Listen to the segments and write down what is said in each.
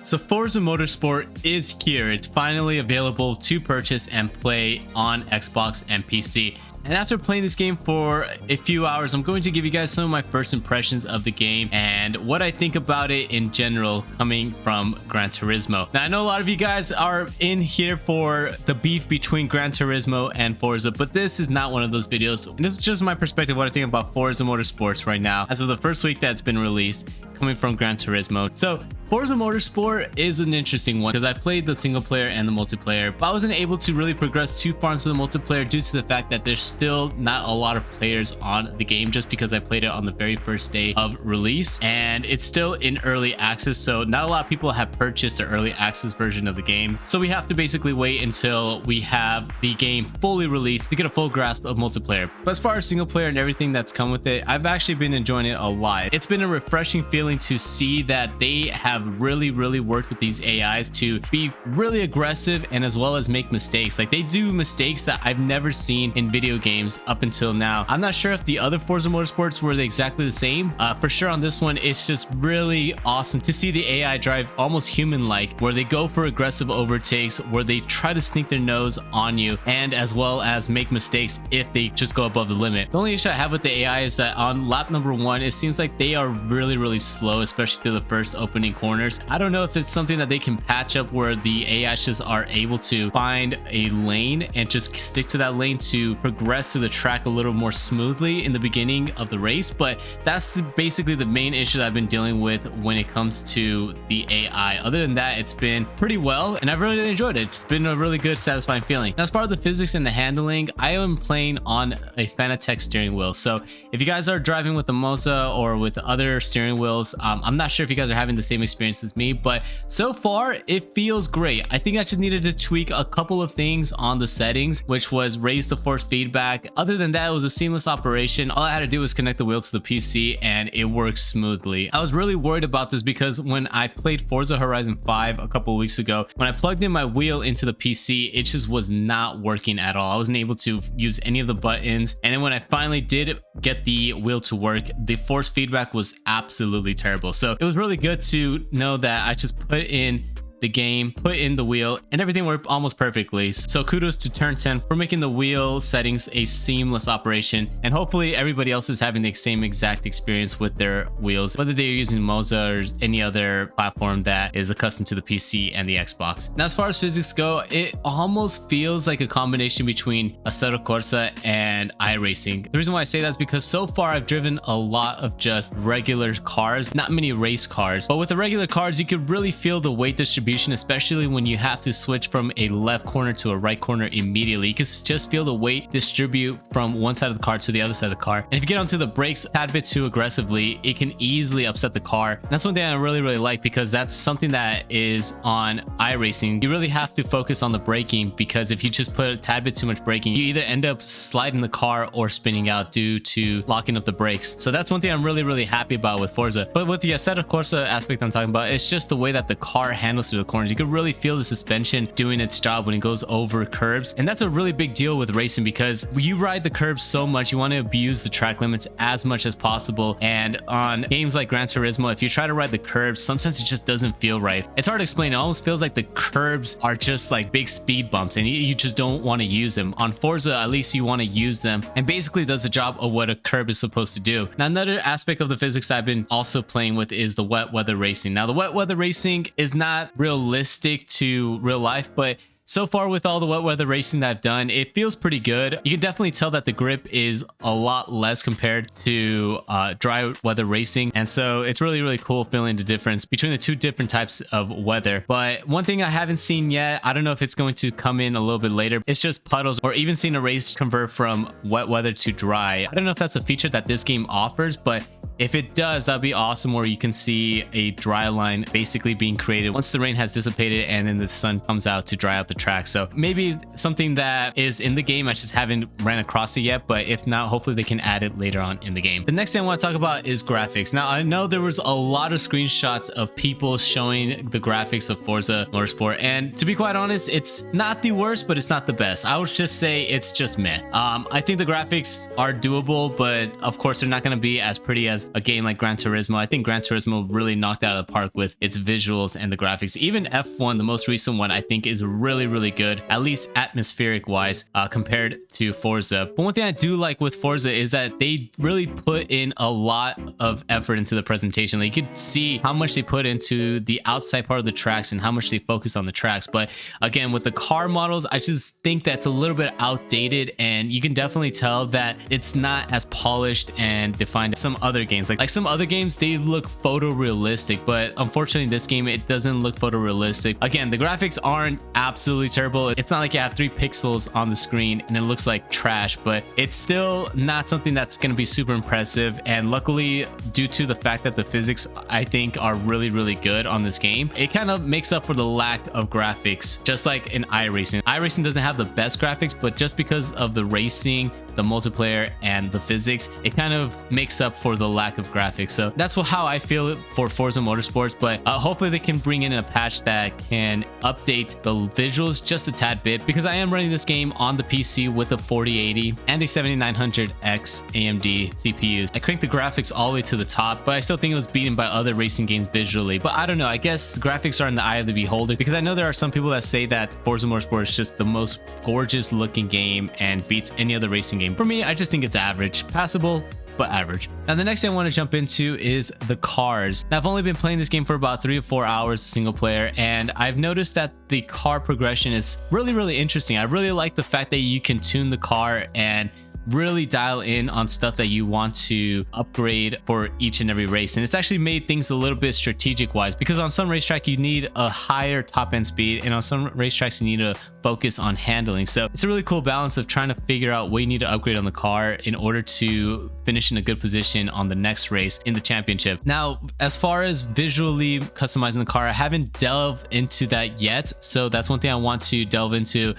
So Forza Motorsport is here. It's finally available to purchase and play on Xbox and PC. And after playing this game for a few hours, I'm going to give you guys some of my first impressions of the game and what I think about it in general coming from Gran Turismo. Now, I know a lot of you guys are in here for the beef between Gran Turismo and Forza, but this is not one of those videos. And this is just my perspective, what I think about Forza Motorsports right now, as of the first week that's been released, coming from Gran Turismo. So Forza Motorsport is an interesting one because I played the single player and the multiplayer, but I wasn't able to really progress too far into the multiplayer due to the fact that there's still not a lot of players on the game, just because I played it on the very first day of release and it's still in early access. So not a lot of people have purchased the early access version of the game. So we have to basically wait until we have the game fully released to get a full grasp of multiplayer. But as far as single player and everything that's come with it, I've actually been enjoying it a lot. It's been a refreshing feeling to see that they have really worked with these AIs to be really aggressive and as well as make mistakes. Like, they do mistakes that I've never seen in video games up until now. I'm not sure if the other Forza Motorsports were exactly the same. For sure on this one, it's just really awesome to see the AI drive almost human-like, where they go for aggressive overtakes, where they try to sneak their nose on you, and as well as make mistakes if they just go above the limit. The only issue I have with the AI is that on lap number 1, it seems like they are really slow, especially through the first opening corners. I don't know if it's something that they can patch up where the AIs just are able to find a lane and just stick to that lane to progress through the track a little more smoothly in the beginning of the race, but that's basically the main issue that I've been dealing with when it comes to the AI. Other than that, it's been pretty well and I've really enjoyed it. It's been a really good, satisfying feeling. Now, as far as the physics and the handling, I am playing on a FANATEC steering wheel. So if you guys are driving with a Moza or with other steering wheels, I'm not sure if you guys are having the same experience as me, but so far it feels great. I think I just needed to tweak a couple of things on the settings, which was raise the force feedback. Other than that, it was a seamless operation. All I had to do was connect the wheel to the PC and it works smoothly. I was really worried about this because when I played Forza Horizon 5 a couple of weeks ago, when I plugged in my wheel into the PC, it just was not working at all. I wasn't able to use any of the buttons, and then when I finally did get the wheel to work, the force feedback was absolutely terrible. So it was really good to know that I just put in the game, put in the wheel, and everything worked almost perfectly. So kudos to Turn 10 for making the wheel settings a seamless operation, and hopefully everybody else is having the same exact experience with their wheels, whether they're using Moza or any other platform that is accustomed to the PC and the Xbox. Now, as far as physics go, it almost feels like a combination between Assetto Corsa and iRacing. The reason why I say that is because so far I've driven a lot of just regular cars, not many race cars, but with the regular cars you could really feel the weight distribution, especially when you have to switch from a left corner to a right corner immediately. You can just feel the weight distribute from one side of the car to the other side of the car. And if you get onto the brakes a tad bit too aggressively, it can easily upset the car. That's one thing I really like, because that's something that is on iRacing. You really have to focus on the braking, because if you just put a tad bit too much braking, you either end up sliding the car or spinning out due to locking up the brakes. So that's one thing I'm really happy about with Forza. But with the Assetto Corsa aspect I'm talking about, it's just the way that the car handles through the corners. You can really feel the suspension doing its job when it goes over curbs, and that's a really big deal with racing, because you ride the curbs so much, you want to abuse the track limits as much as possible. And on games like Gran Turismo, if you try to ride the curbs, sometimes it just doesn't feel right. It's hard to explain. It almost feels like the curbs are just like big speed bumps and you just don't want to use them. On Forza, at least you want to use them, and basically does the job of what a curb is supposed to do. Now, another aspect of the physics I've been also playing with is the wet weather racing. Now, the wet weather racing is not realistic to real life, but so far with all the wet weather racing that I've done, it feels pretty good. You can definitely tell that the grip is a lot less compared to dry weather racing, and so it's really cool feeling the difference between the two different types of weather. But one thing I haven't seen yet, I don't know if it's going to come in a little bit later, it's just puddles, or even seeing a race convert from wet weather to dry. I don't know if that's a feature that this game offers, but if it does, that'd be awesome, where you can see a dry line basically being created once the rain has dissipated and then the sun comes out to dry out the track. So maybe something that is in the game, I just haven't ran across it yet, but if not, hopefully they can add it later on in the game. The next thing I want to talk about is graphics. Now, I know there was a lot of screenshots of people showing the graphics of Forza Motorsport, and to be quite honest, it's not the worst, but it's not the best. I would just say it's just meh. I think the graphics are doable, but of course they're not going to be as pretty as with a game like Gran Turismo. I think Gran Turismo really knocked it out of the park with its visuals and the graphics. Even F1, the most recent one, I think is really, really good, at least atmospheric wise, compared to Forza. But one thing I do like with Forza is that they really put in a lot of effort into the presentation. Like, you could see how much they put into the outside part of the tracks and how much they focus on the tracks. But again, with the car models, I just think that's a little bit outdated, and you can definitely tell that it's not as polished and defined as some other games. Like some other games, they look photorealistic, but unfortunately in this game, it doesn't look photorealistic. Again, the graphics aren't absolutely terrible. It's not like you have 3 pixels on the screen and it looks like trash, but it's still not something that's going to be super impressive. And luckily, due to the fact that the physics, I think, are really, really good on this game, it kind of makes up for the lack of graphics, just like in iRacing. iRacing doesn't have the best graphics, but just because of the racing, the multiplayer, and the physics, it kind of makes up for the lack of graphics. So that's how I feel for Forza Motorsports, but hopefully they can bring in a patch that can update the visuals just a tad bit, because I am running this game on the PC with a 4080 and a 7900X AMD CPUs. I cranked the graphics all the way to the top, but I still think it was beaten by other racing games visually. But I don't know, I guess graphics are in the eye of the beholder, because I know there are some people that say that Forza Motorsport is just the most gorgeous looking game and beats any other racing game. For me, I just think it's average, passable, but average. Now, the next thing I want to jump into is the cars. Now, I've only been playing this game for about 3 to 4 hours single player, and I've noticed that the car progression is really, really interesting. I really like the fact that you can tune the car and really dial in on stuff that you want to upgrade for each and every race. And it's actually made things a little bit strategic wise, because on some racetrack you need a higher top end speed, and on some racetracks you need to focus on handling. So it's a really cool balance of trying to figure out what you need to upgrade on the car in order to finish in a good position on the next race in the championship. Now, as far as visually customizing the car, I haven't delved into that yet. So that's one thing I want to delve into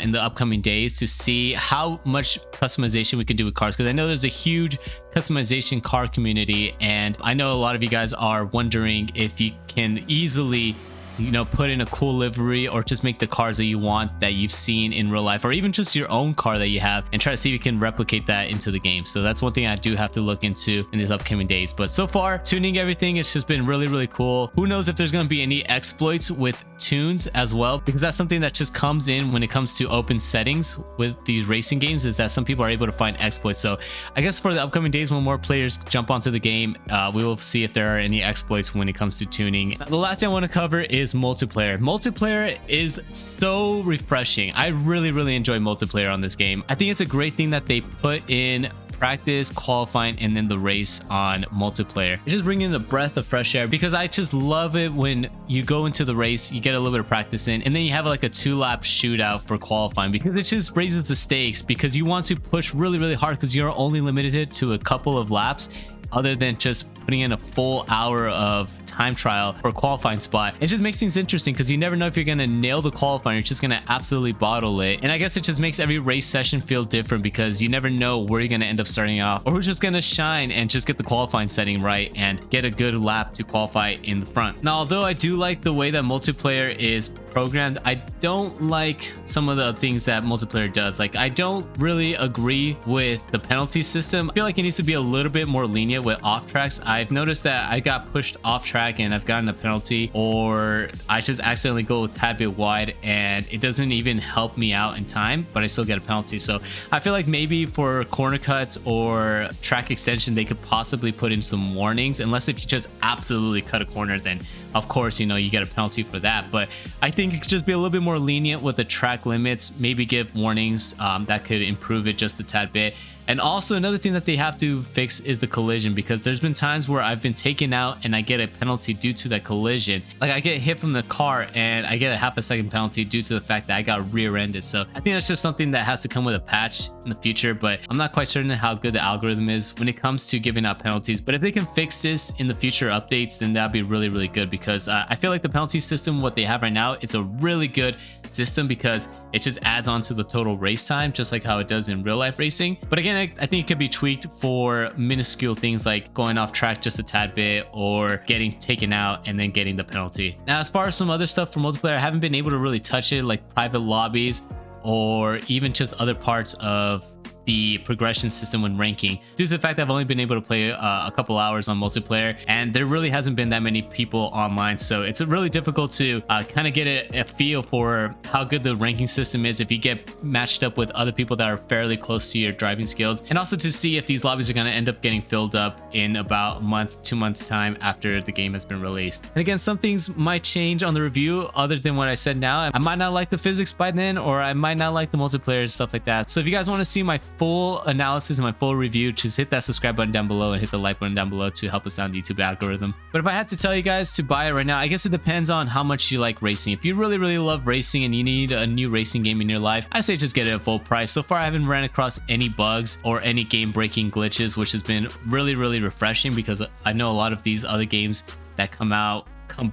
in the upcoming days, to see how much customization we can do with cars, because I know there's a huge customization car community, and I know a lot of you guys are wondering if you can easily, you know, put in a cool livery or just make the cars that you want that you've seen in real life, or even just your own car that you have, and try to see if you can replicate that into the game. So that's one thing I do have to look into in these upcoming days. But so far, tuning everything, it's just been really, really cool. Who knows if there's going to be any exploits with tunes as well, because that's something that just comes in when it comes to open settings with these racing games, is that some people are able to find exploits. So I guess for the upcoming days, when more players jump onto the game, we will see if there are any exploits when it comes to tuning. Now, the last thing I want to cover is multiplayer. Multiplayer is so refreshing. I really, really enjoy multiplayer on this game. I think it's a great thing that they put in practice, qualifying, and then the race on multiplayer. It's just bringing a breath of fresh air, because I just love it when you go into the race, you get a little bit of practice in, and then you have like a 2-lap shootout for qualifying, because it just raises the stakes, because you want to push really, really hard, because you're only limited to a couple of laps, other than just putting in a full hour of time trial for a qualifying spot. It just makes things interesting, because you never know if you're going to nail the qualifying, you're just going to absolutely bottle it. And I guess it just makes every race session feel different, because you never know where you're going to end up starting off, or who's just going to shine and just get the qualifying setting right and get a good lap to qualify in the front. Now, although I do like the way that multiplayer is programmed, I don't like some of the things that multiplayer does. Like, I don't really agree with the penalty system. I feel like it needs to be a little bit more lenient with off tracks. I've noticed that I got pushed off track and I've gotten a penalty, or I just accidentally go a tad bit wide and it doesn't even help me out in time, but I still get a penalty. So I feel like maybe for corner cuts or track extension, they could possibly put in some warnings, unless if you just absolutely cut a corner, then of course, you know, you get a penalty for that. But I think it could just be a little bit more lenient with the track limits, maybe give warnings that could improve it just a tad bit. And also another thing that they have to fix is the collision, because there's been times where I've been taken out and I get a penalty due to that collision. Like, I get hit from the car and I get a half a second penalty due to the fact that I got rear-ended. So I think that's just something that has to come with a patch in the future, but I'm not quite certain how good the algorithm is when it comes to giving out penalties. But if they can fix this in the future updates, then that'd be really, really good, because I feel like the penalty system, what they have right now, it's a really good system, because it just adds on to the total race time, just like how it does in real life racing. But again, I think it could be tweaked for minuscule things like going off track just a tad bit, or getting taken out and then getting the penalty. Now, as far as some other stuff for multiplayer, I haven't been able to really touch it, like private lobbies, or even just other parts of the progression system when ranking, due to the fact that I've only been able to play a couple hours on multiplayer, and there really hasn't been that many people online, so it's really difficult to kind of get a feel for how good the ranking system is if you get matched up with other people that are fairly close to your driving skills, and also to see if these lobbies are going to end up getting filled up in about a month, 2 months time after the game has been released. And again, some things might change on the review other than what I said now. I might not like the physics by then, or I might not like the multiplayer and stuff like that. So if you guys want to see my full analysis and my full review, just hit that subscribe button down below and hit the like button down below to help us down the YouTube algorithm. But if I had to tell you guys to buy it right now, I guess it depends on how much you like racing. If you really love racing and you need a new racing game in your life, I say just get it at full price. So far I haven't ran across any bugs or any game breaking glitches, which has been really refreshing, because I know a lot of these other games that come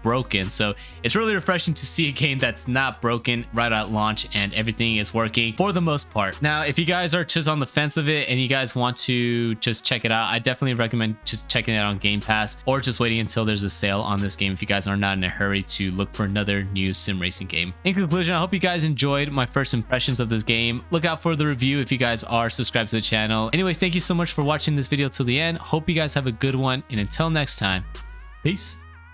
broken. So it's really refreshing to see a game that's not broken right at launch and everything is working for the most part. Now, if you guys are just on the fence of it and you guys want to just check it out, I definitely recommend just checking it out on Game Pass, or just waiting until there's a sale on this game if you guys are not in a hurry to look for another new sim racing game. In conclusion, I hope you guys enjoyed my first impressions of this game. Look out for the review if you guys are subscribed to the channel. Anyways, thank you so much for watching this video till the end. Hope you guys have a good one, and until next time, peace.